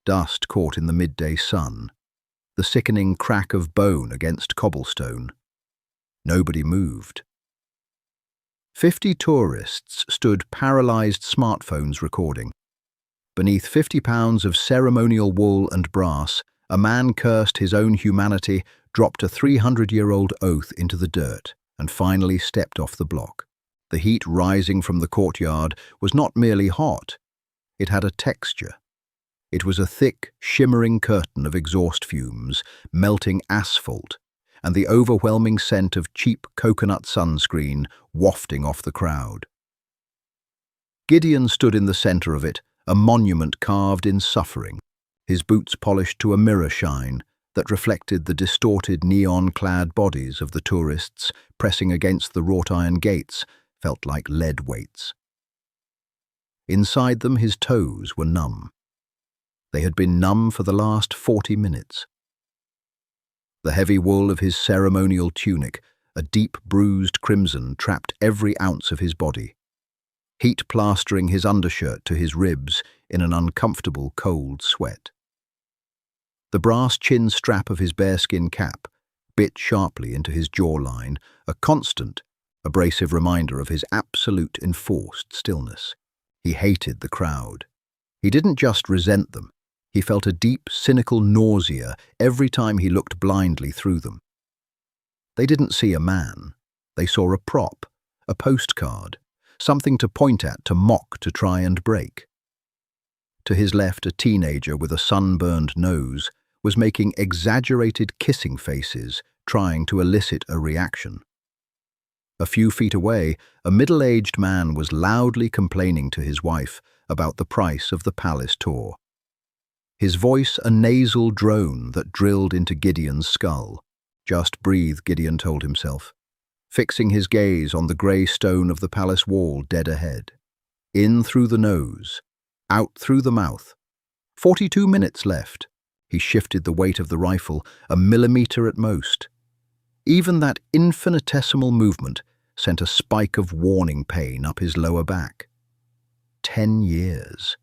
dust caught in the midday sun, the sickening crack of bone against cobblestone. Nobody moved. 50 tourists stood paralyzed, smartphones recording. Beneath 50 pounds of ceremonial wool and brass, a man cursed his own humanity, dropped a 300-year-old oath into the dirt, and finally stepped off the block. The heat rising from the courtyard was not merely hot, it had a texture. It was a thick, shimmering curtain of exhaust fumes, melting asphalt, and the overwhelming scent of cheap coconut sunscreen wafting off the crowd. Gideon stood in the center of it, a monument carved in suffering, his boots polished to a mirror shine that reflected the distorted neon-clad bodies of the tourists pressing against the wrought-iron gates felt like lead weights. Inside them his toes were numb. They had been numb for the last 40 minutes. The heavy wool of his ceremonial tunic, a deep bruised crimson, trapped every ounce of his body, heat plastering his undershirt to his ribs in an uncomfortable cold sweat. The brass chin strap of his bearskin cap bit sharply into his jawline, a constant, abrasive reminder of his absolute enforced stillness. He hated the crowd. He didn't just resent them. He felt a deep, cynical nausea every time he looked blindly through them. They didn't see a man. They saw a prop, a postcard, something to point at, to mock, to try and break. To his left, a teenager with a sunburned nose was making exaggerated kissing faces, trying to elicit a reaction. A few feet away, a middle-aged man was loudly complaining to his wife about the price of the palace tour. His voice a nasal drone that drilled into Gideon's skull. Just breathe, Gideon told himself, fixing his gaze on the grey stone of the palace wall dead ahead. In through the nose, out through the mouth. 42 minutes left. He shifted the weight of the rifle, a millimeter at most. Even that infinitesimal movement sent a spike of warning pain up his lower back. 10 years.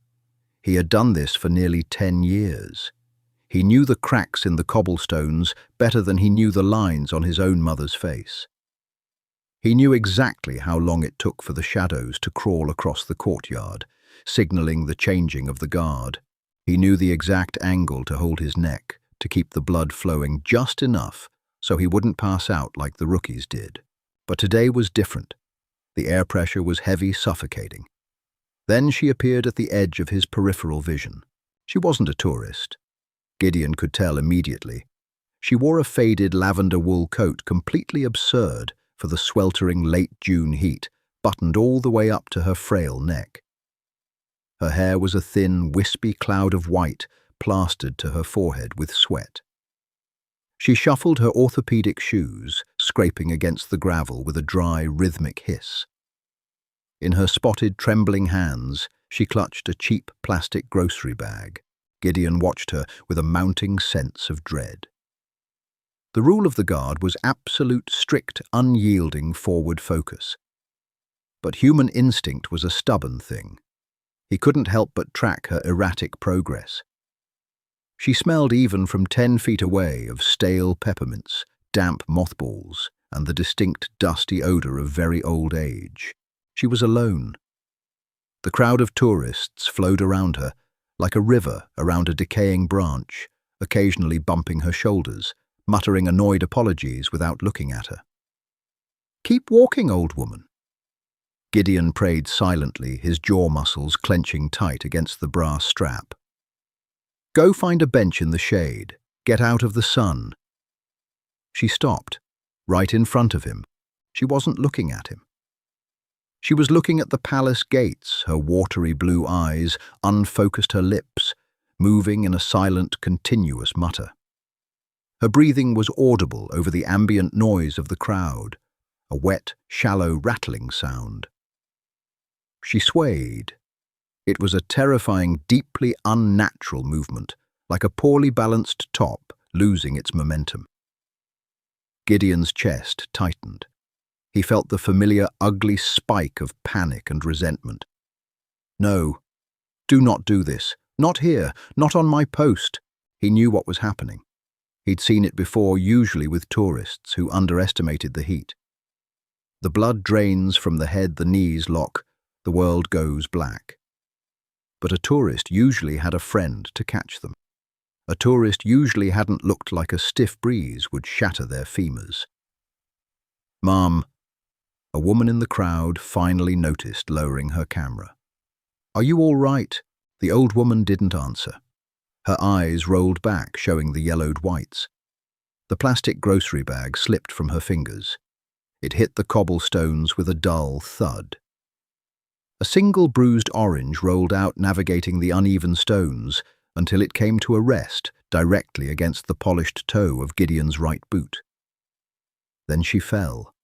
He had done this for nearly 10 years. He knew the cracks in the cobblestones better than he knew the lines on his own mother's face. He knew exactly how long it took for the shadows to crawl across the courtyard, signaling the changing of the guard. He knew the exact angle to hold his neck, to keep the blood flowing just enough so he wouldn't pass out like the rookies did. But today was different. The air pressure was heavy, suffocating. Then she appeared at the edge of his peripheral vision. She wasn't a tourist. Gideon could tell immediately. She wore a faded lavender wool coat completely absurd for the sweltering late June heat, buttoned all the way up to her frail neck. Her hair was a thin, wispy cloud of white plastered to her forehead with sweat. She shuffled her orthopedic shoes, scraping against the gravel with a dry, rhythmic hiss. In her spotted, trembling hands, she clutched a cheap plastic grocery bag. Gideon watched her with a mounting sense of dread. The rule of the guard was absolute, strict, unyielding forward focus. But human instinct was a stubborn thing. He couldn't help but track her erratic progress. She smelled even from 10 feet away of stale peppermints, damp mothballs, and the distinct dusty odor of very old age. She was alone. The crowd of tourists flowed around her, like a river around a decaying branch, occasionally bumping her shoulders, muttering annoyed apologies without looking at her. "Keep walking, old woman." Gideon prayed silently, his jaw muscles clenching tight against the brass strap. "Go find a bench in the shade. Get out of the sun." She stopped, right in front of him. She wasn't looking at him. She was looking at the palace gates, her watery blue eyes unfocused, her lips moving in a silent, continuous mutter. Her breathing was audible over the ambient noise of the crowd, a wet, shallow rattling sound. She swayed. It was a terrifying, deeply unnatural movement, like a poorly balanced top losing its momentum. Gideon's chest tightened. He felt the familiar, ugly spike of panic and resentment. "No, do not do this. Not here, not on my post. He knew what was happening. He'd seen it before, usually with tourists who underestimated the heat. The blood drains from the head, the knees lock, the world goes black. But a tourist usually had a friend to catch them. A tourist usually hadn't looked like a stiff breeze would shatter their femurs. "Ma'am," a woman in the crowd finally noticed, lowering her camera. "Are you all right?" The old woman didn't answer. Her eyes rolled back, showing the yellowed whites. The plastic grocery bag slipped from her fingers. It hit the cobblestones with a dull thud. A single bruised orange rolled out, navigating the uneven stones until it came to a rest directly against the polished toe of Gideon's right boot. Then she fell.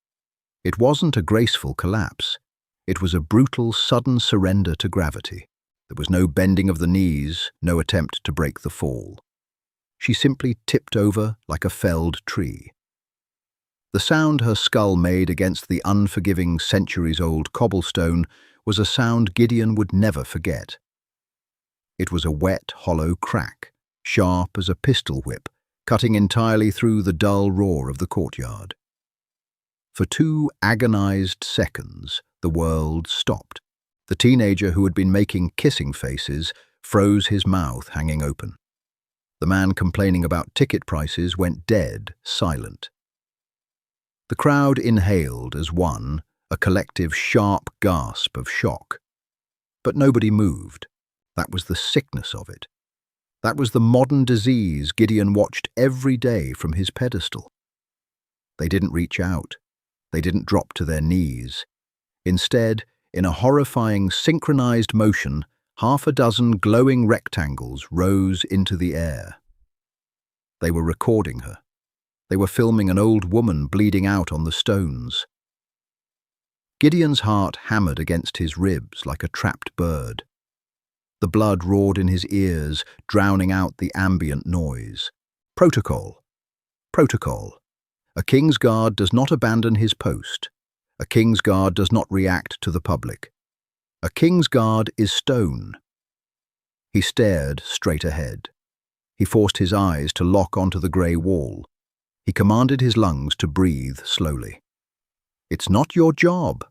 It wasn't a graceful collapse. It was a brutal, sudden surrender to gravity. There was no bending of the knees, no attempt to break the fall. She simply tipped over like a felled tree. The sound her skull made against the unforgiving, centuries-old cobblestone was a sound Gideon would never forget. It was a wet, hollow crack, sharp as a pistol whip, cutting entirely through the dull roar of the courtyard. For 2 agonized seconds, the world stopped. The teenager who had been making kissing faces froze, his mouth hanging open. The man complaining about ticket prices went dead silent. The crowd inhaled as one, a collective sharp gasp of shock. But nobody moved. That was the sickness of it. That was the modern disease Gideon watched every day from his pedestal. They didn't reach out. They didn't drop to their knees. Instead, in a horrifying synchronized motion, 6 glowing rectangles rose into the air. They were recording her. They were filming an old woman bleeding out on the stones. Gideon's heart hammered against his ribs like a trapped bird. The blood roared in his ears, drowning out the ambient noise. Protocol. Protocol. A king's guard does not abandon his post. A king's guard does not react to the public. A king's guard is stone. He stared straight ahead. He forced his eyes to lock onto the grey wall. He commanded his lungs to breathe slowly. "It's not your job.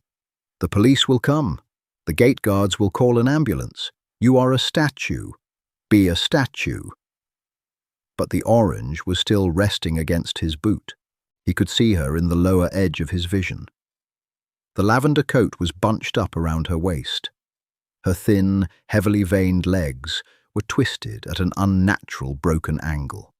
The police will come. The gate guards will call an ambulance. You are a statue. Be a statue." But the orange was still resting against his boot. He could see her in the lower edge of his vision. The lavender coat was bunched up around her waist. Her thin, heavily veined legs were twisted at an unnatural broken angle.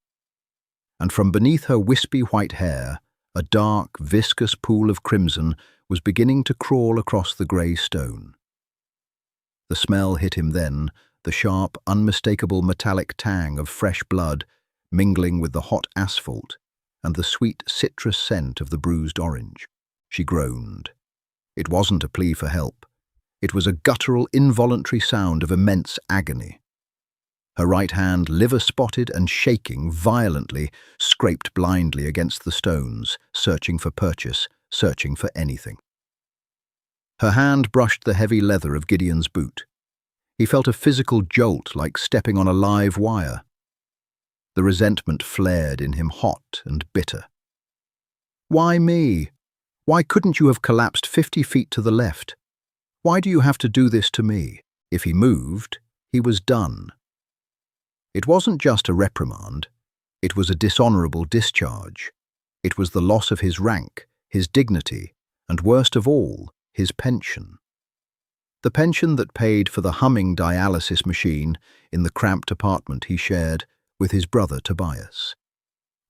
And from beneath her wispy white hair, a dark, viscous pool of crimson was beginning to crawl across the grey stone. The smell hit him then, the sharp, unmistakable metallic tang of fresh blood mingling with the hot asphalt and the sweet citrus scent of the bruised orange. She groaned. It wasn't a plea for help. It was a guttural, involuntary sound of immense agony. Her right hand, liver-spotted and shaking violently, scraped blindly against the stones, searching for purchase, searching for anything. Her hand brushed the heavy leather of Gideon's boot. He felt a physical jolt like stepping on a live wire. The resentment flared in him, hot and bitter. "Why me? Why couldn't you have collapsed 50 feet to the left? Why do you have to do this to me?" If he moved, he was done. It wasn't just a reprimand. It was a dishonorable discharge. It was the loss of his rank, his dignity, and worst of all, his pension. The pension that paid for the humming dialysis machine in the cramped apartment he shared with his brother Tobias.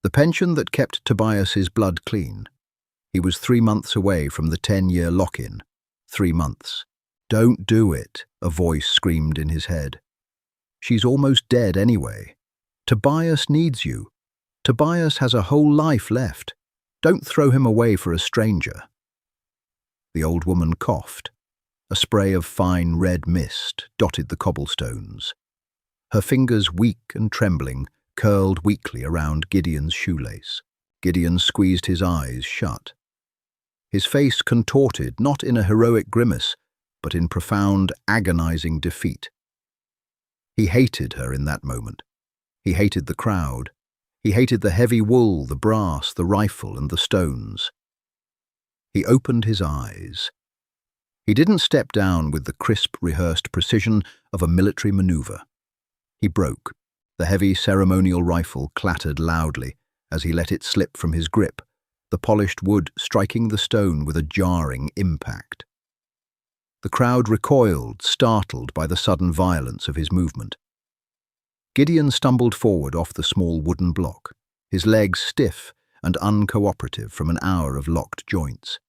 The pension that kept Tobias's blood clean. He was 3 months away from the 10-year lock-in. 3 months. "Don't do it," a voice screamed in his head. "She's almost dead anyway. Tobias needs you. Tobias has a whole life left. Don't throw him away for a stranger." The old woman coughed. A spray of fine red mist dotted the cobblestones. Her fingers, weak and trembling, curled weakly around Gideon's shoelace. Gideon squeezed his eyes shut. His face contorted, not in a heroic grimace, but in profound, agonizing defeat. He hated her in that moment. He hated the crowd. He hated the heavy wool, the brass, the rifle, and the stones. He opened his eyes. He didn't step down with the crisp, rehearsed precision of a military maneuver. He broke. The heavy ceremonial rifle clattered loudly as he let it slip from his grip, the polished wood striking the stone with a jarring impact. The crowd recoiled, startled by the sudden violence of his movement. Gideon stumbled forward off the small wooden block, his legs stiff and uncooperative from an hour of locked joints.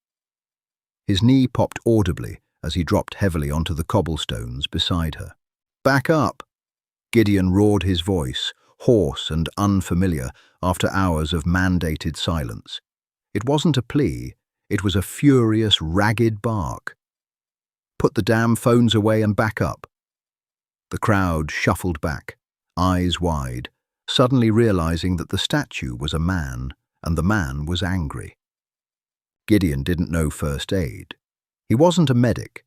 His knee popped audibly as he dropped heavily onto the cobblestones beside her. "Back up!" Gideon roared, his voice, hoarse and unfamiliar after hours of mandated silence. It wasn't a plea, it was a furious, ragged bark. "Put the damn phones away and back up." The crowd shuffled back, eyes wide, suddenly realizing that the statue was a man, and the man was angry. Gideon didn't know first aid. He wasn't a medic.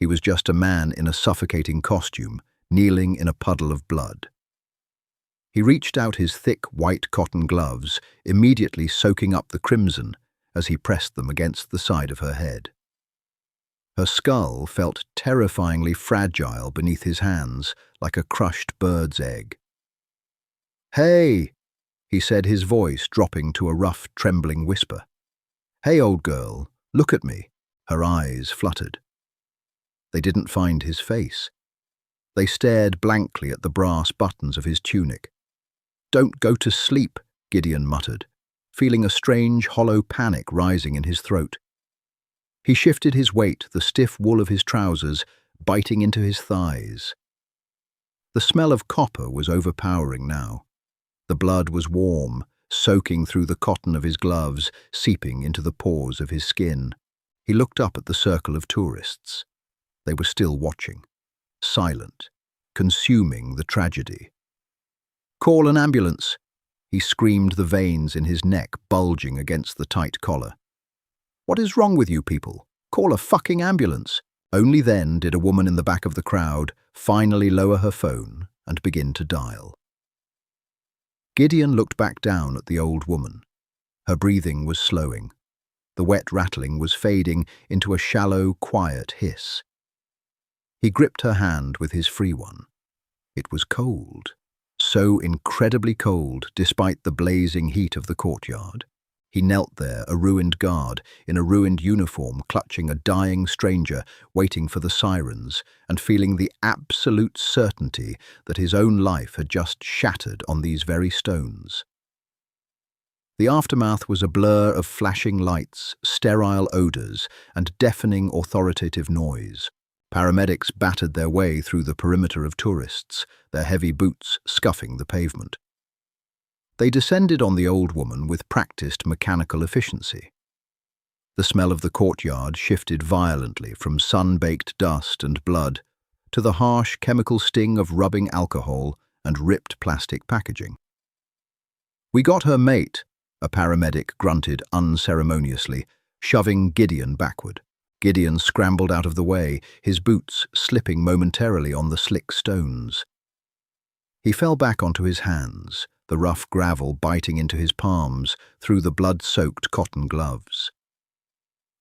He was just a man in a suffocating costume, kneeling in a puddle of blood. He reached out his thick white cotton gloves, immediately soaking up the crimson as he pressed them against the side of her head. Her skull felt terrifyingly fragile beneath his hands, like a crushed bird's egg. "Hey," he said, his voice dropping to a rough, trembling whisper. "Hey, old girl, look at me." Her eyes fluttered. They didn't find his face. They stared blankly at the brass buttons of his tunic. "Don't go to sleep," Gideon muttered, feeling a strange, hollow panic rising in his throat. He shifted his weight, the stiff wool of his trousers biting into his thighs. The smell of copper was overpowering now. The blood was warm, soaking through the cotton of his gloves, seeping into the pores of his skin. He looked up at the circle of tourists. They were still watching, silent, consuming the tragedy. "Call an ambulance," he screamed, the veins in his neck bulging against the tight collar. "What is wrong with you people? Call a fucking ambulance." Only then did a woman in the back of the crowd finally lower her phone and begin to dial. Gideon looked back down at the old woman. Her breathing was slowing. The wet rattling was fading into a shallow, quiet hiss. He gripped her hand with his free one. It was cold, so incredibly cold despite the blazing heat of the courtyard. He knelt there, a ruined guard, in a ruined uniform, clutching a dying stranger, waiting for the sirens, and feeling the absolute certainty that his own life had just shattered on these very stones. The aftermath was a blur of flashing lights, sterile odors, and deafening authoritative noise. Paramedics battered their way through the perimeter of tourists, their heavy boots scuffing the pavement. They descended on the old woman with practiced mechanical efficiency. The smell of the courtyard shifted violently from sun-baked dust and blood to the harsh chemical sting of rubbing alcohol and ripped plastic packaging. "We got her, mate," a paramedic grunted unceremoniously, shoving Gideon backward. Gideon scrambled out of the way, his boots slipping momentarily on the slick stones. He fell back onto his hands, the rough gravel biting into his palms through the blood-soaked cotton gloves.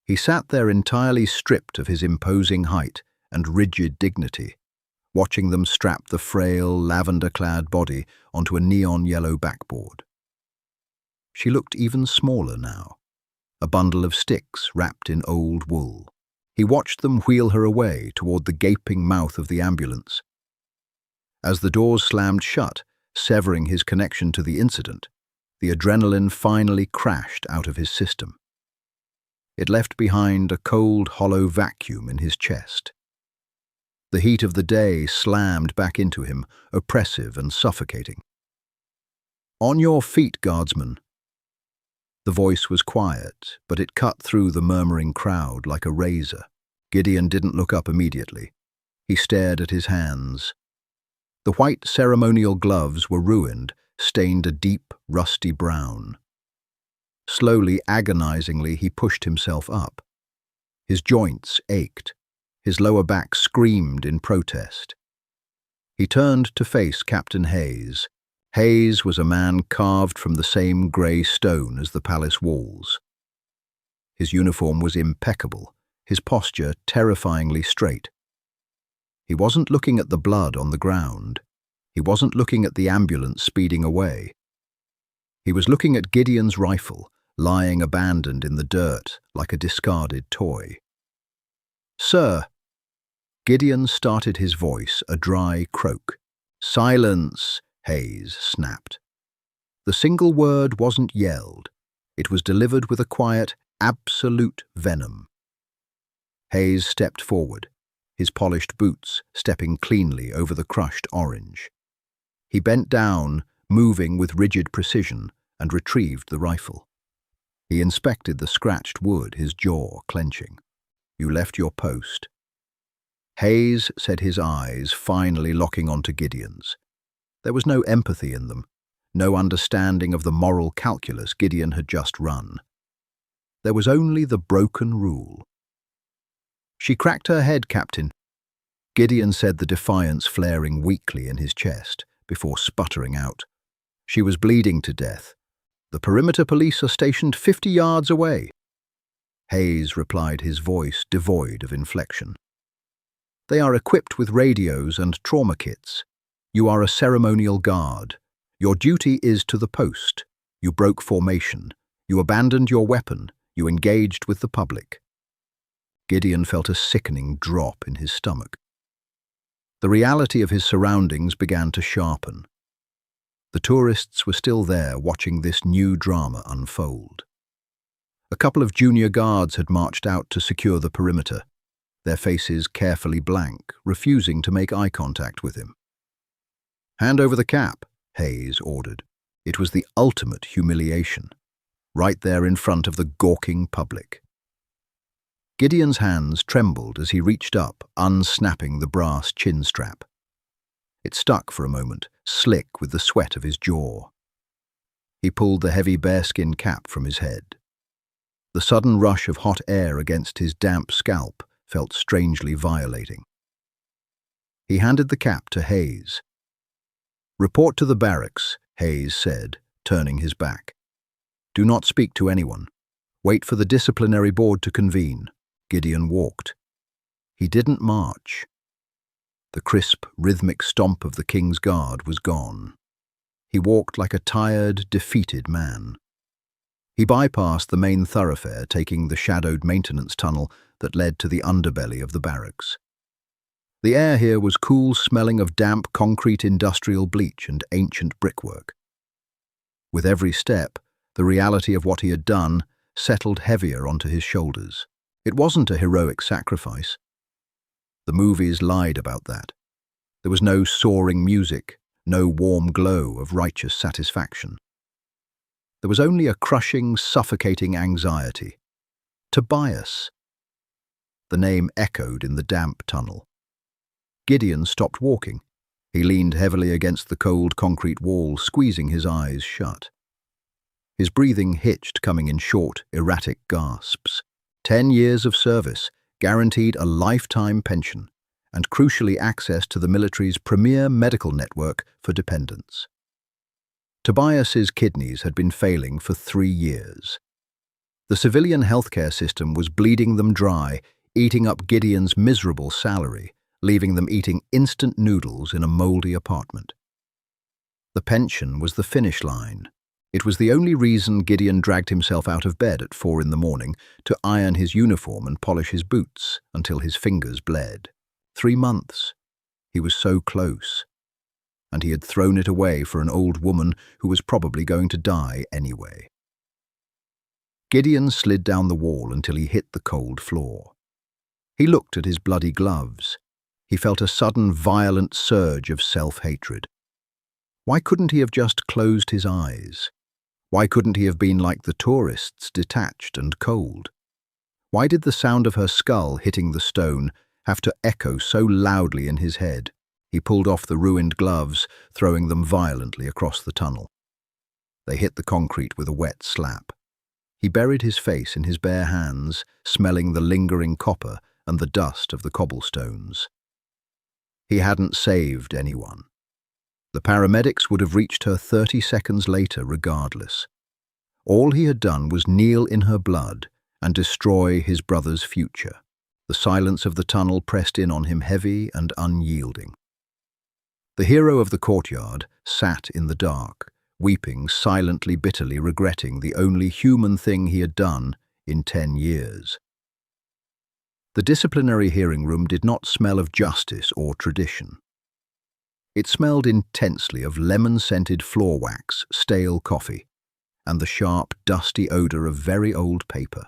He sat there entirely stripped of his imposing height and rigid dignity, watching them strap the frail, lavender-clad body onto a neon-yellow backboard. She looked even smaller now, a bundle of sticks wrapped in old wool. He watched them wheel her away toward the gaping mouth of the ambulance. As the doors slammed shut, severing his connection to the incident, the adrenaline finally crashed out of his system. It left behind a cold, hollow vacuum in his chest. The heat of the day slammed back into him, oppressive and suffocating. "On your feet, guardsmen." The voice was quiet, but it cut through the murmuring crowd like a razor. Gideon didn't look up immediately. He stared at his hands. The white ceremonial gloves were ruined, stained a deep, rusty brown. Slowly, agonizingly, he pushed himself up. His joints ached. His lower back screamed in protest. He turned to face Captain Hayes. Hayes was a man carved from the same grey stone as the palace walls. His uniform was impeccable, his posture terrifyingly straight. He wasn't looking at the blood on the ground. He wasn't looking at the ambulance speeding away. He was looking at Gideon's rifle, lying abandoned in the dirt like a discarded toy. "Sir," Gideon started his voice, a dry croak. "Silence," Hayes snapped. The single word wasn't yelled. It was delivered with a quiet, absolute venom. Hayes stepped forward, his polished boots stepping cleanly over the crushed orange. He bent down, moving with rigid precision, and retrieved the rifle. He inspected the scratched wood, his jaw clenching. "You left your post." Hayes said, his eyes finally locking onto Gideon's. There was no empathy in them, no understanding of the moral calculus Gideon had just run. There was only the broken rule. "She cracked her head, Captain," Gideon said, the defiance flaring weakly in his chest, before sputtering out. "She was bleeding to death. The perimeter police are stationed 50 yards away." Hayes replied, his voice devoid of inflection. "They are equipped with radios and trauma kits. You are a ceremonial guard. Your duty is to the post. You broke formation. You abandoned your weapon. You engaged with the public." Gideon felt a sickening drop in his stomach. The reality of his surroundings began to sharpen. The tourists were still there watching this new drama unfold. A couple of junior guards had marched out to secure the perimeter, their faces carefully blank, refusing to make eye contact with him. "Hand over the cap," Hayes ordered. It was the ultimate humiliation, right there in front of the gawking public. Gideon's hands trembled as he reached up, unsnapping the brass chin strap. It stuck for a moment, slick with the sweat of his jaw. He pulled the heavy bearskin cap from his head. The sudden rush of hot air against his damp scalp felt strangely violating. He handed the cap to Hayes. "Report to the barracks," Hayes said, turning his back. "Do not speak to anyone. Wait for the disciplinary board to convene." Gideon walked. He didn't march. The crisp, rhythmic stomp of the King's Guard was gone. He walked like a tired, defeated man. He bypassed the main thoroughfare, taking the shadowed maintenance tunnel that led to the underbelly of the barracks. The air here was cool, smelling of damp concrete, industrial bleach, and ancient brickwork. With every step, the reality of what he had done settled heavier onto his shoulders. It wasn't a heroic sacrifice. The movies lied about that. There was no soaring music, no warm glow of righteous satisfaction. There was only a crushing, suffocating anxiety. Tobias. The name echoed in the damp tunnel. Gideon stopped walking. He leaned heavily against the cold concrete wall, squeezing his eyes shut. His breathing hitched, coming in short, erratic gasps. 10 years of service, guaranteed a lifetime pension, and crucially access to the military's premier medical network for dependents. Tobias's kidneys had been failing for 3 years. The civilian healthcare system was bleeding them dry, eating up Gideon's miserable salary, leaving them eating instant noodles in a mouldy apartment. The pension was the finish line. It was the only reason Gideon dragged himself out of bed at 4 a.m. to iron his uniform and polish his boots until his fingers bled. 3 months. He was so close. And he had thrown it away for an old woman who was probably going to die anyway. Gideon slid down the wall until he hit the cold floor. He looked at his bloody gloves. He felt a sudden violent surge of self-hatred. Why couldn't he have just closed his eyes? Why couldn't he have been like the tourists, detached and cold? Why did the sound of her skull hitting the stone have to echo so loudly in his head? He pulled off the ruined gloves, throwing them violently across the tunnel. They hit the concrete with a wet slap. He buried his face in his bare hands, smelling the lingering copper and the dust of the cobblestones. He hadn't saved anyone. The paramedics would have reached her 30 seconds later regardless. All he had done was kneel in her blood and destroy his brother's future. The silence of the tunnel pressed in on him heavy and unyielding. The hero of the courtyard sat in the dark, weeping silently, bitterly, regretting the only human thing he had done in 10 years. The disciplinary hearing room did not smell of justice or tradition. It smelled intensely of lemon-scented floor wax, stale coffee, and the sharp, dusty odor of very old paper.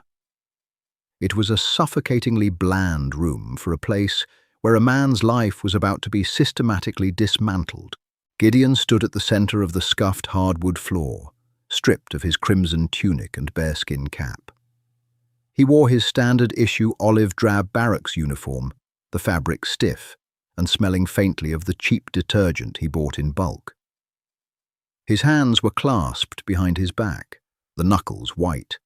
It was a suffocatingly bland room for a place where a man's life was about to be systematically dismantled. Gideon stood at the center of the scuffed hardwood floor, stripped of his crimson tunic and bearskin cap. He wore his standard-issue olive-drab barracks uniform, the fabric stiff, and smelling faintly of the cheap detergent he bought in bulk. His hands were clasped behind his back, the knuckles white,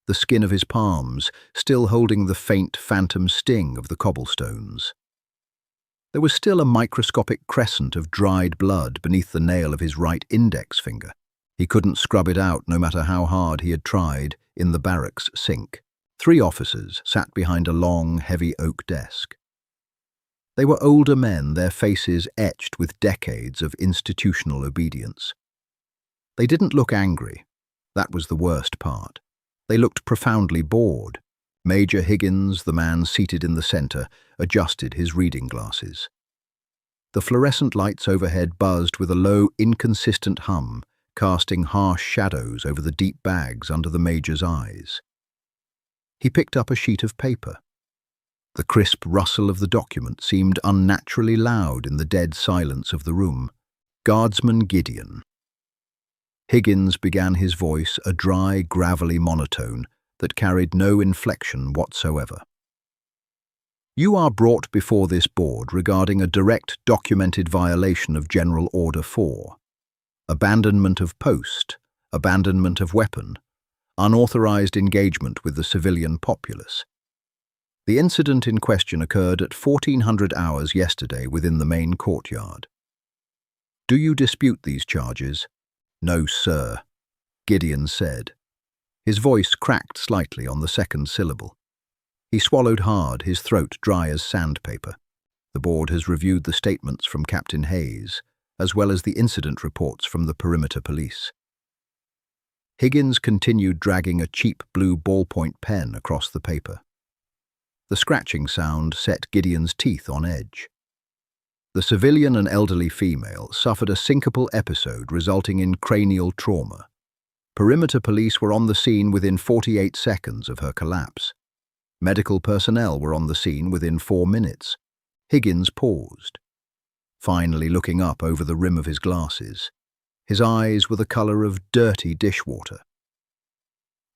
the skin of his palms still holding the faint phantom sting of the cobblestones. There was still a microscopic crescent of dried blood beneath the nail of his right index finger. He couldn't scrub it out no matter how hard he had tried in the barracks sink. 3 officers sat behind a long, heavy oak desk. They were older men, their faces etched with decades of institutional obedience. They didn't look angry. That was the worst part. They looked profoundly bored. Major Higgins, the man seated in the center, adjusted his reading glasses. The fluorescent lights overhead buzzed with a low, inconsistent hum, casting harsh shadows over the deep bags under the major's eyes. He picked up a sheet of paper. The crisp rustle of the document seemed unnaturally loud in the dead silence of the room. Guardsman Gideon. Higgins began his voice, a dry, gravelly monotone that carried no inflection whatsoever. You are brought before this board regarding a direct documented violation of General Order 4. Abandonment of post, abandonment of weapon, unauthorized engagement with the civilian populace. The incident in question occurred at 1400 hours yesterday within the main courtyard. Do you dispute these charges? No, sir, Gideon said. His voice cracked slightly on the second syllable. He swallowed hard, his throat dry as sandpaper. The board has reviewed the statements from Captain Hayes, as well as the incident reports from the perimeter police. Higgins continued dragging a cheap blue ballpoint pen across the paper. The scratching sound set Gideon's teeth on edge. The civilian and elderly female suffered a syncopal episode resulting in cranial trauma. Perimeter police were on the scene within 48 seconds of her collapse. Medical personnel were on the scene within 4 minutes. Higgins paused, finally looking up over the rim of his glasses. His eyes were the color of dirty dishwater.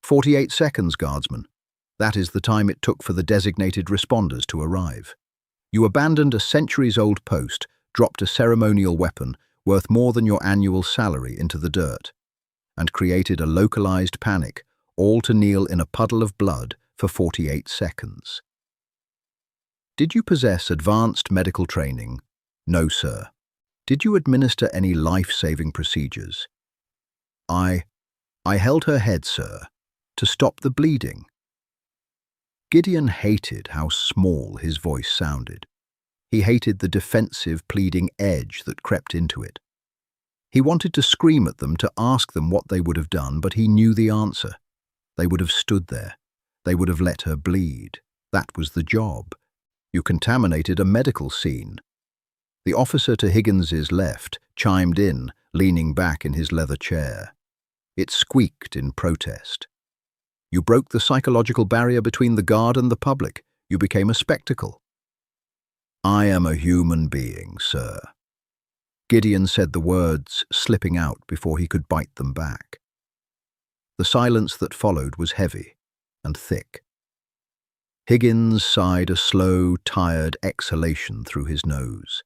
48 seconds, guardsman. That is the time it took for the designated responders to arrive. You abandoned a centuries-old post, dropped a ceremonial weapon worth more than your annual salary into the dirt, and created a localized panic, all to kneel in a puddle of blood for 48 seconds. Did you possess advanced medical training? No, sir. Did you administer any life-saving procedures? I held her head, sir, to stop the bleeding. Gideon hated how small his voice sounded. He hated the defensive, pleading edge that crept into it. He wanted to scream at them, to ask them what they would have done, but he knew the answer. They would have stood there. They would have let her bleed. That was the job. You contaminated a medical scene. The officer to Higgins's left chimed in, leaning back in his leather chair. It squeaked in protest. You broke the psychological barrier between the guard and the public. You became a spectacle. I am a human being, sir. Gideon said the words, slipping out before he could bite them back. The silence that followed was heavy and thick. Higgins sighed a slow, tired exhalation through his nose.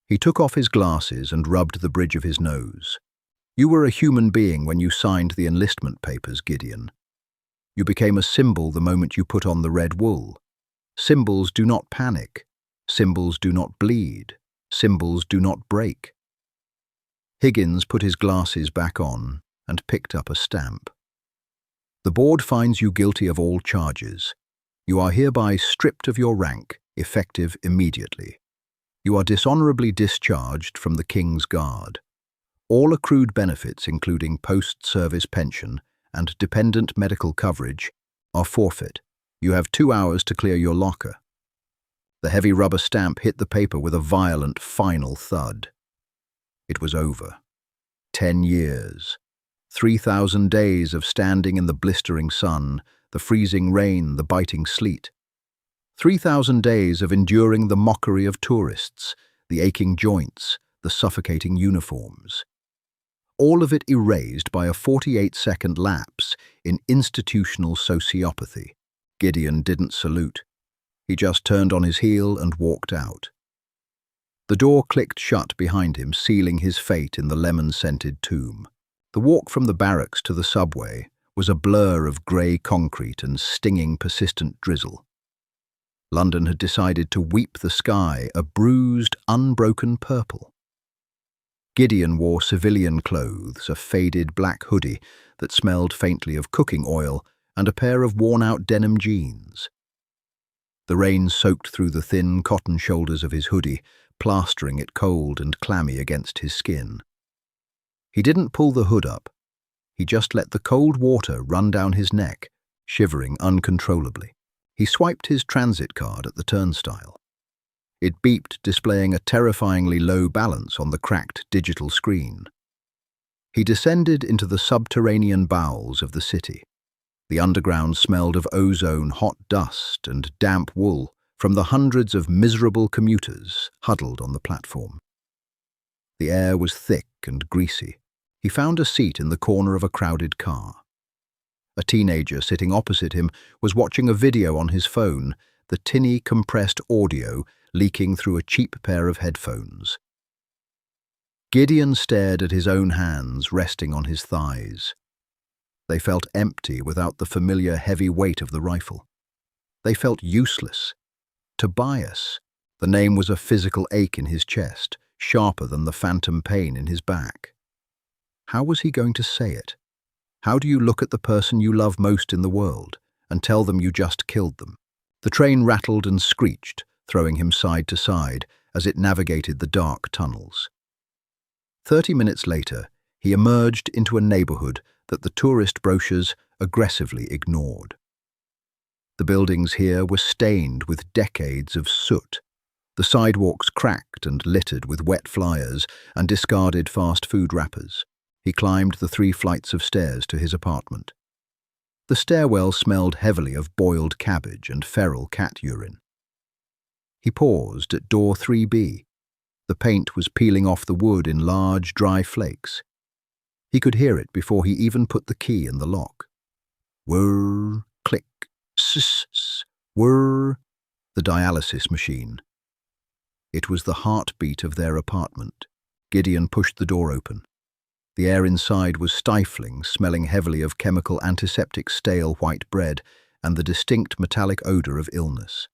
He took off his glasses and rubbed the bridge of his nose. You were a human being when you signed the enlistment papers, Gideon. You became a symbol the moment you put on the red wool. Symbols do not panic. Symbols do not bleed. Symbols do not break. Higgins put his glasses back on and picked up a stamp. The board finds you guilty of all charges. You are hereby stripped of your rank, effective immediately. You are dishonorably discharged from the King's Guard. All accrued benefits, including post-service pension and dependent medical coverage, are forfeit. You have 2 hours to clear your locker. The heavy rubber stamp hit the paper with a violent, final thud. It was over. 10 years. 3,000 days of standing in the blistering sun, the freezing rain, the biting sleet. 3,000 days of enduring the mockery of tourists, the aching joints, the suffocating uniforms. All of it erased by a 48-second lapse in institutional sociopathy. Gideon didn't salute. He just turned on his heel and walked out. The door clicked shut behind him, sealing his fate in the lemon-scented tomb. The walk from the barracks to the subway was a blur of grey concrete and stinging, persistent drizzle. London had decided to weep the sky a bruised, unbroken purple. Gideon wore civilian clothes, a faded black hoodie that smelled faintly of cooking oil, and a pair of worn-out denim jeans. The rain soaked through the thin cotton shoulders of his hoodie, plastering it cold and clammy against his skin. He didn't pull the hood up. He just let the cold water run down his neck, shivering uncontrollably. He swiped his transit card at the turnstile. It beeped, displaying a terrifyingly low balance on the cracked digital screen. He descended into the subterranean bowels of the city. The underground smelled of ozone, hot dust, and damp wool from the hundreds of miserable commuters huddled on the platform. The air was thick and greasy. He found a seat in the corner of a crowded car. A teenager sitting opposite him was watching a video on his phone, the tinny, compressed audio leaking through a cheap pair of headphones. Gideon stared at his own hands resting on his thighs. They felt empty without the familiar heavy weight of the rifle. They felt useless. Tobias. The name was a physical ache in his chest, sharper than the phantom pain in his back. How was he going to say it? How do you look at the person you love most in the world and tell them you just killed them? The train rattled and screeched, throwing him side to side as it navigated the dark tunnels. 30 minutes later, he emerged into a neighborhood that the tourist brochures aggressively ignored. The buildings here were stained with decades of soot. The sidewalks cracked and littered with wet flyers and discarded fast food wrappers. He climbed the 3 flights of stairs to his apartment. The stairwell smelled heavily of boiled cabbage and feral cat urine. He paused at door 3B. The paint was peeling off the wood in large, dry flakes. He could hear it before he even put the key in the lock. Whirr, click, ss, whirr, the dialysis machine. It was the heartbeat of their apartment. Gideon pushed the door open. The air inside was stifling, smelling heavily of chemical antiseptic stale white bread and the distinct metallic odor of illness.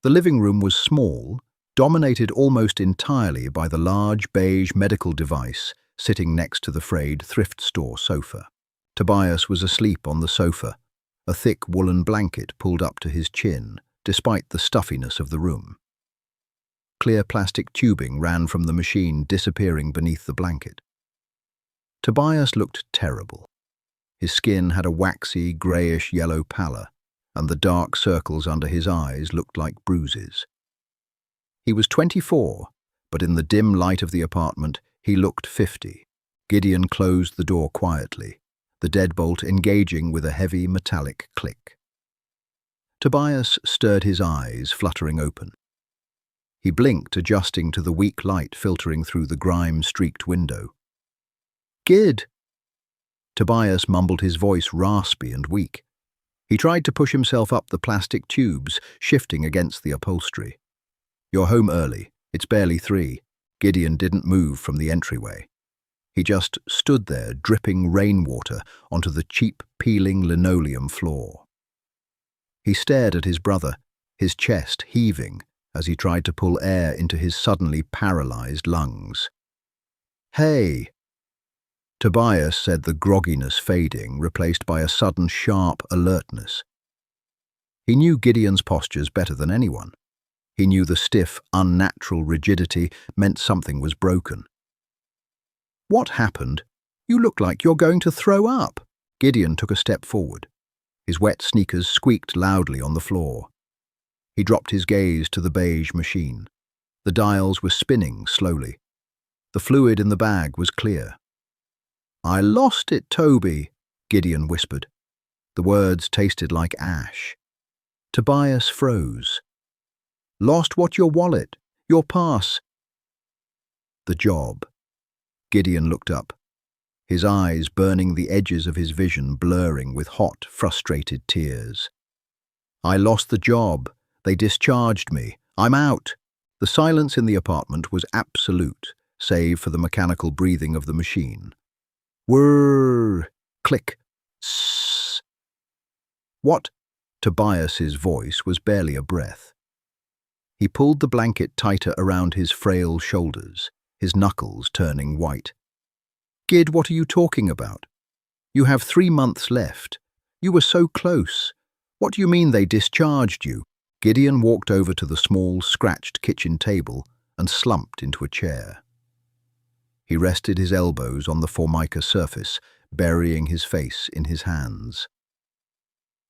The living room was small, dominated almost entirely by the large beige medical device sitting next to the frayed thrift store sofa. Tobias was asleep on the sofa, a thick woolen blanket pulled up to his chin, despite the stuffiness of the room. Clear plastic tubing ran from the machine, disappearing beneath the blanket. Tobias looked terrible. His skin had a waxy, greyish-yellow pallor, and the dark circles under his eyes looked like bruises. He was 24, but in the dim light of the apartment, he looked 50. Gideon closed the door quietly, the deadbolt engaging with a heavy metallic click. Tobias stirred his eyes, fluttering open. He blinked, adjusting to the weak light filtering through the grime-streaked window. "Gid!" Tobias mumbled, his voice raspy and weak. He tried to push himself up the plastic tubes, shifting against the upholstery. "You're home early. It's barely 3. Gideon didn't move from the entryway. He just stood there, dripping rainwater onto the cheap, peeling linoleum floor. He stared at his brother, his chest heaving as he tried to pull air into his suddenly paralyzed lungs. "Hey!" Tobias said, the grogginess fading, replaced by a sudden sharp alertness. He knew Gideon's postures better than anyone. He knew the stiff, unnatural rigidity meant something was broken. "What happened? You look like you're going to throw up." Gideon took a step forward. His wet sneakers squeaked loudly on the floor. He dropped his gaze to the beige machine. The dials were spinning slowly. The fluid in the bag was clear. "I lost it, Toby," Gideon whispered. The words tasted like ash. Tobias froze. "Lost what? Your wallet? Your pass?" "The job." Gideon looked up, his eyes burning, the edges of his vision blurring with hot, frustrated tears. "I lost the job. They discharged me. I'm out." The silence in the apartment was absolute, save for the mechanical breathing of the machine. Whirr! Click! Sss! "What?" Tobias's voice was barely a breath. He pulled the blanket tighter around his frail shoulders, his knuckles turning white. "Gid, what are you talking about? You have 3 months left. You were so close. What do you mean they discharged you?" Gideon walked over to the small, scratched kitchen table and slumped into a chair. He rested his elbows on the formica surface, burying his face in his hands.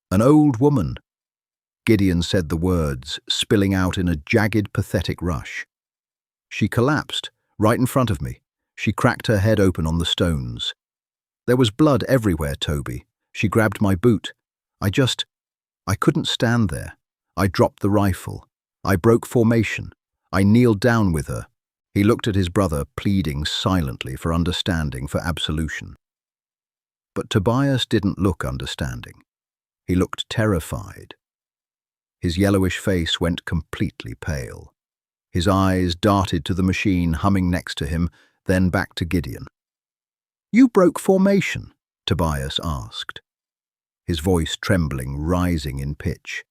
"An old woman," Gideon said the words, spilling out in a jagged, pathetic rush. "She collapsed, right in front of me. She cracked her head open on the stones. There was blood everywhere, Toby. She grabbed my boot. I couldn't stand there. I dropped the rifle. I broke formation. I kneeled down with her." He looked at his brother, pleading silently for understanding, for absolution. But Tobias didn't look understanding. He looked terrified. His yellowish face went completely pale. His eyes darted to the machine humming next to him, then back to Gideon. "You broke formation?" Tobias asked, his voice trembling, rising in pitch.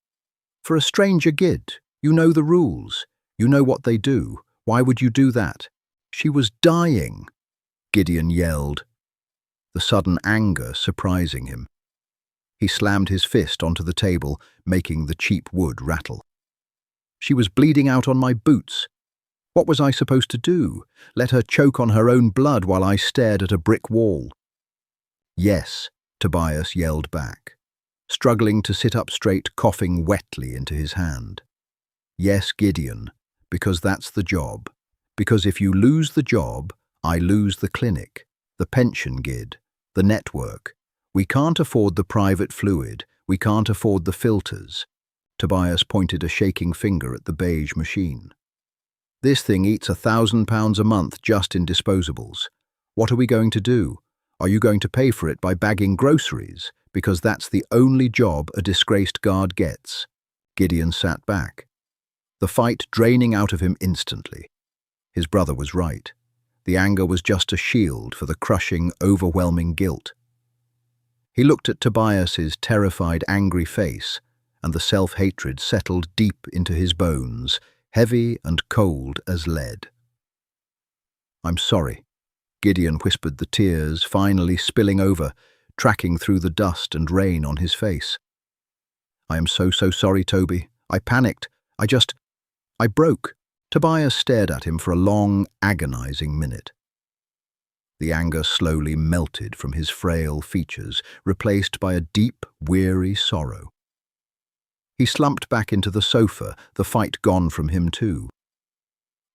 "For a stranger, Gid, you know the rules. You know what they do. Why would you do that?" "She was dying," Gideon yelled, the sudden anger surprising him. He slammed his fist onto the table, making the cheap wood rattle. "She was bleeding out on my boots. What was I supposed to do? Let her choke on her own blood while I stared at a brick wall?" "Yes," Tobias yelled back, struggling to sit up straight, coughing wetly into his hand. "Yes, Gideon, because that's the job. Because if you lose the job, I lose the clinic, the pension, Gid, the network. We can't afford the private fluid. We can't afford the filters." Tobias pointed a shaking finger at the beige machine. "This thing eats £1,000 a month just in disposables. What are we going to do? Are you going to pay for it by bagging groceries? Because that's the only job a disgraced guard gets." Gideon sat back, the fight draining out of him instantly. His brother was right. The anger was just a shield for the crushing, overwhelming guilt. He looked at Tobias's terrified, angry face, and the self-hatred settled deep into his bones, heavy and cold as lead. "I'm sorry," Gideon whispered, the tears finally spilling over, tracking through the dust and rain on his face. "I am so sorry, Toby. I panicked. I broke." Tobias stared at him for a long, agonizing minute. The anger slowly melted from his frail features, replaced by a deep, weary sorrow. He slumped back into the sofa, the fight gone from him too.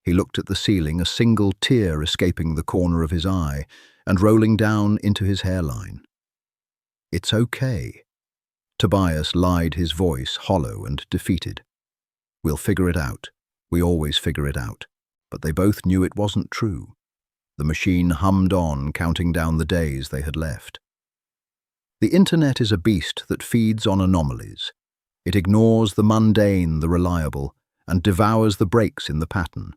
He looked at the ceiling, a single tear escaping the corner of his eye and rolling down into his hairline. "It's okay." Tobias lied, his voice hollow and defeated. "We'll figure it out. We always figure it out." But they both knew it wasn't true. The machine hummed on, counting down the days they had left. The internet is a beast that feeds on anomalies. It ignores the mundane, the reliable, and devours the breaks in the pattern.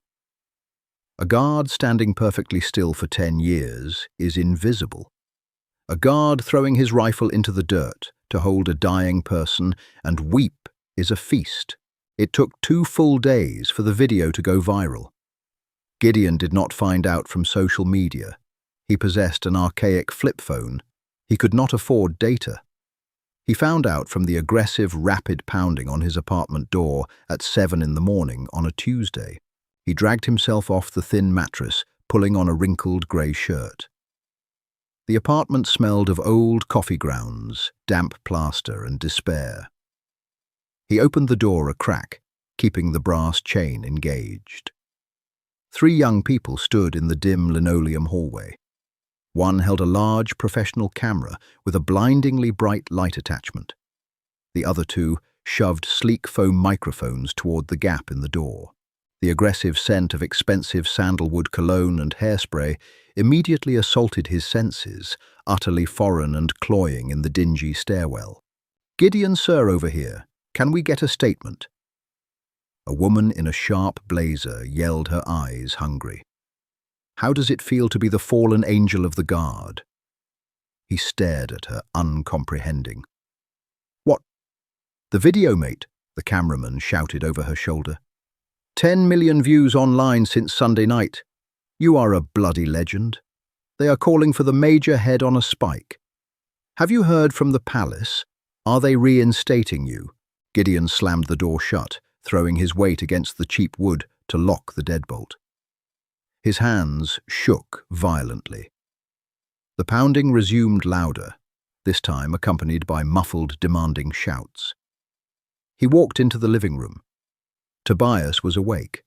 A guard standing perfectly still for 10 years is invisible. A guard throwing his rifle into the dirt to hold a dying person and weep is a feast. It took 2 full days for the video to go viral. Gideon did not find out from social media. He possessed an archaic flip phone. He could not afford data. He found out from the aggressive, rapid pounding on his apartment door at 7 in the morning on a Tuesday. He dragged himself off the thin mattress, pulling on a wrinkled grey shirt. The apartment smelled of old coffee grounds, damp plaster, and despair. He opened the door a crack, keeping the brass chain engaged. 3 young people stood in the dim linoleum hallway. One held a large professional camera with a blindingly bright light attachment. The other 2 shoved sleek foam microphones toward the gap in the door. The aggressive scent of expensive sandalwood cologne and hairspray immediately assaulted his senses, utterly foreign and cloying in the dingy stairwell. "Gideon, sir, over here. Can we get a statement?" A woman in a sharp blazer yelled, her eyes hungry. "How does it feel to be the fallen angel of the guard?" He stared at her, uncomprehending. "What?" "The video, mate," the cameraman shouted over her shoulder. 10 million views online since Sunday night. You are a bloody legend. They are calling for the major head on a spike. Have you heard from the palace? Are they reinstating you?" Gideon slammed the door shut, throwing his weight against the cheap wood to lock the deadbolt. His hands shook violently. The pounding resumed louder, this time accompanied by muffled, demanding shouts. He walked into the living room. Tobias was awake.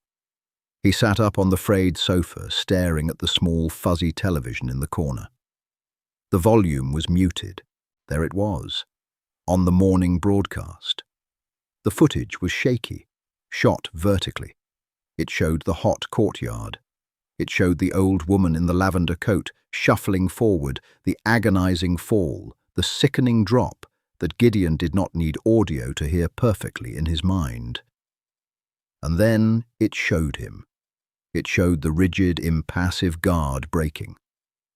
He sat up on the frayed sofa, staring at the small, fuzzy television in the corner. The volume was muted. There it was, on the morning broadcast. The footage was shaky, shot vertically. It showed the hot courtyard. It showed the old woman in the lavender coat, shuffling forward, the agonizing fall, the sickening drop that Gideon did not need audio to hear perfectly in his mind. And then it showed him. It showed the rigid, impassive guard breaking,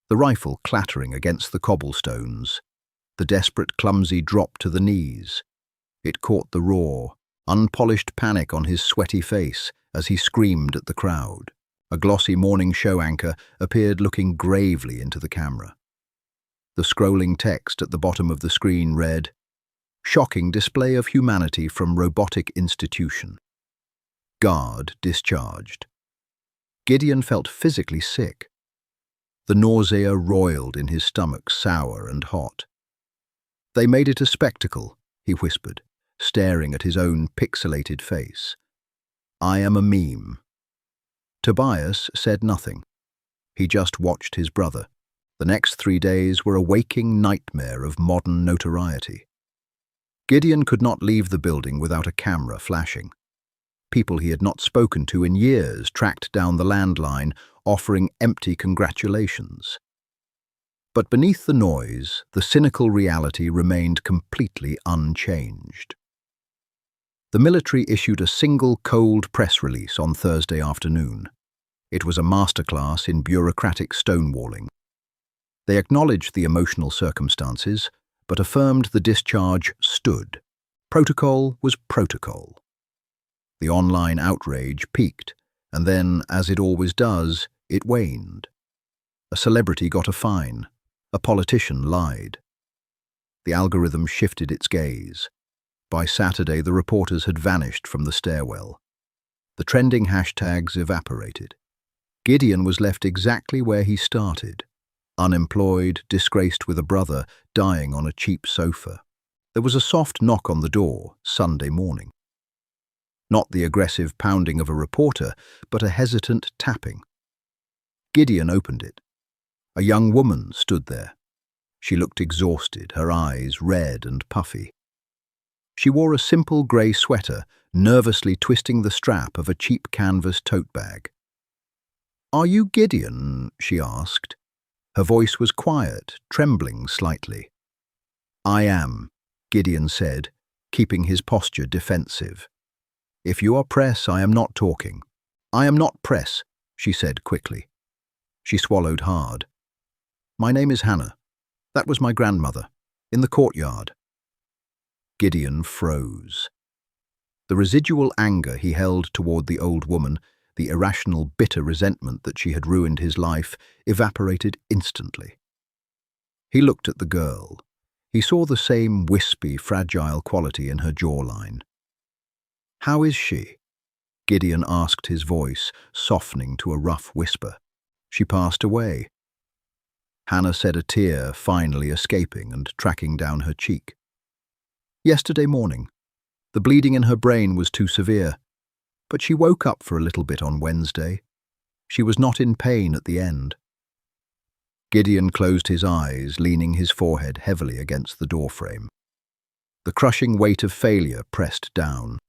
the rifle clattering against the cobblestones, the desperate, clumsy drop to the knees. It caught the raw, unpolished panic on his sweaty face as he screamed at the crowd. A glossy morning show anchor appeared looking gravely into the camera. The scrolling text at the bottom of the screen read, "Shocking display of humanity from robotic institution. Guard discharged." Gideon felt physically sick. The nausea roiled in his stomach, sour and hot. "They made it a spectacle," he whispered, staring at his own pixelated face. "I am a meme." Tobias said nothing. He just watched his brother. The next 3 days were a waking nightmare of modern notoriety. Gideon could not leave the building without a camera flashing. People he had not spoken to in years tracked down the landline, offering empty congratulations. But beneath the noise, the cynical reality remained completely unchanged. The military issued a single cold press release on Thursday afternoon. It was a masterclass in bureaucratic stonewalling. They acknowledged the emotional circumstances, but affirmed the discharge stood. Protocol was protocol. The online outrage peaked, and then, as it always does, it waned. A celebrity got a fine. A politician lied. The algorithm shifted its gaze. By Saturday, the reporters had vanished from the stairwell. The trending hashtags evaporated. Gideon was left exactly where he started, unemployed, disgraced with a brother, dying on a cheap sofa. There was a soft knock on the door Sunday morning. Not the aggressive pounding of a reporter, but a hesitant tapping. Gideon opened it. A young woman stood there. She looked exhausted, her eyes red and puffy. She wore a simple grey sweater, nervously twisting the strap of a cheap canvas tote bag. "Are you Gideon?" she asked. Her voice was quiet, trembling slightly. "I am," Gideon said, keeping his posture defensive. "If you are press, I am not talking." "I am not press," she said quickly. She swallowed hard. "My name is Hannah. That was my grandmother, in the courtyard." Gideon froze. The residual anger he held toward the old woman, the irrational, bitter resentment that she had ruined his life, evaporated instantly. He looked at the girl. He saw the same wispy, fragile quality in her jawline. "How is she?" Gideon asked, his voice softening to a rough whisper. "She passed away." Hannah said, a tear finally escaping and tracking down her cheek. "Yesterday morning. The bleeding in her brain was too severe, but she woke up for a little bit on Wednesday. She was not in pain at the end." Gideon closed his eyes, leaning his forehead heavily against the doorframe. The crushing weight of failure pressed down.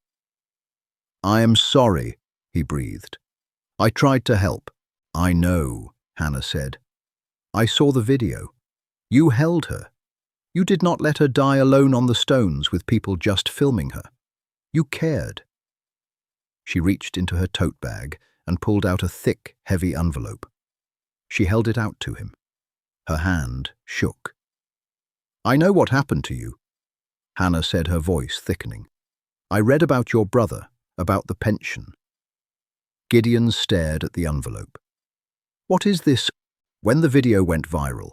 "I am sorry," he breathed. "I tried to help." "I know," Hannah said. "I saw the video. You held her. You did not let her die alone on the stones with people just filming her. You cared." She reached into her tote bag and pulled out a thick, heavy envelope. She held it out to him. Her hand shook. "I know what happened to you," Hannah said, her voice thickening. "I read about your brother, about the pension." Gideon stared at the envelope. "What is this?" When the video went viral,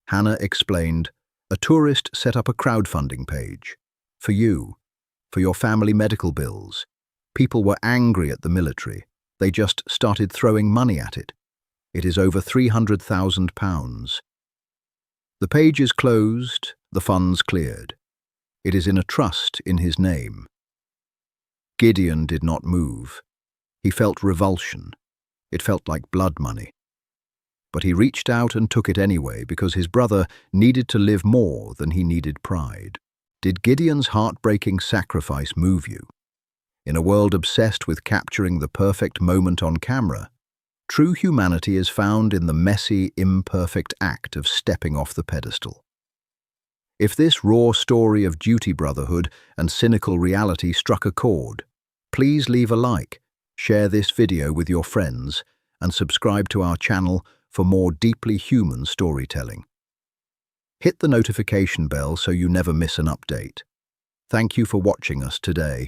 Hannah explained, "A tourist set up a crowdfunding page. For you, for your family medical bills. People were angry at the military. They just started throwing money at it. It is over £300,000. The page is closed, the funds cleared. It is in a trust in his name." Gideon did not move. He felt revulsion. It felt like blood money. But he reached out and took it anyway because his brother needed to live more than he needed pride. Did Gideon's heartbreaking sacrifice move you? In a world obsessed with capturing the perfect moment on camera, true humanity is found in the messy, imperfect act of stepping off the pedestal. If this raw story of duty brotherhood and cynical reality struck a chord, please leave a like, share this video with your friends, and subscribe to our channel for more deeply human storytelling. Hit the notification bell so you never miss an update. Thank you for watching us today.